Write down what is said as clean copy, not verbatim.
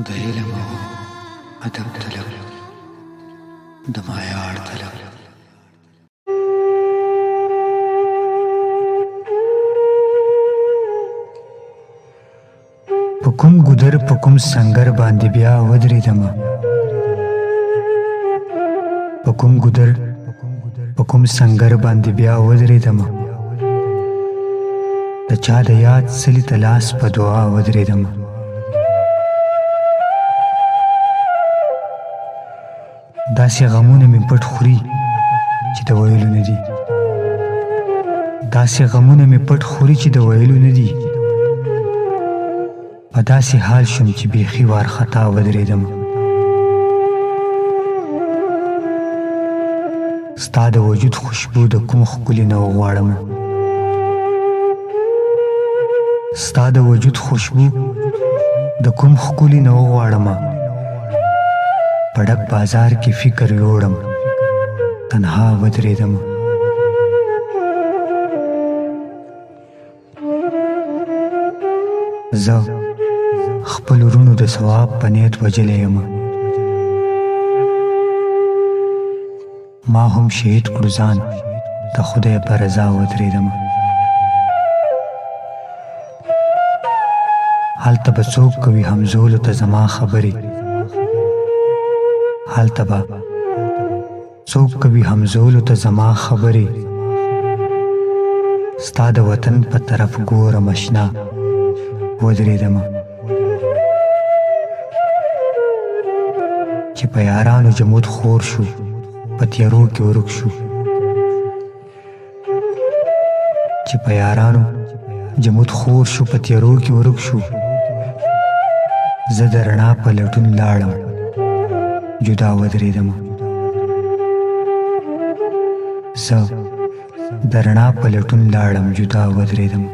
د علم او ادب طلب د معیار طلب په کوم ګودر په کوم سنگر باندې بیا ودرېدمه په کوم ګودر په کوم سنگر باندې بیا ودرېدمه د چا د یاد څلي ته لاس په دعا ودرېدمه داسې غمونه مې پټ خوري چې د ویلو نه دي داسې غمونه مې پټ خوري چې د ویلو نه دي په داسې حال شوم چې بیخي وارخطا ودرېدم ستا د وجود خوشبو د کوم ښکلي نه وغواړم ستا د وجود خوشبو د کوم ښکلي نه وغواړم په ډک بازار کې فکر یوړم تنها ودرېدم زه خپل ورونو د ثواب په نیت وجلی یم ما هم شهید کړو ځان د خدای په رضا ودرېدم هلته به څوک کوي همزولو ته زما خبرې هلته به څوک کوي همزولو ته زما خبرې ستا د وطن په طرف ګورم اشنا ودرېدم چې په یارانو جمود خور شو په تیارو کې ورک شو چې په یارانو جمود خور شو په تیارو کې ورک شو زه د رڼا په لټون لاړم جدا ودرېدم زه د رڼا په لټون لاړم جدا ودرېدم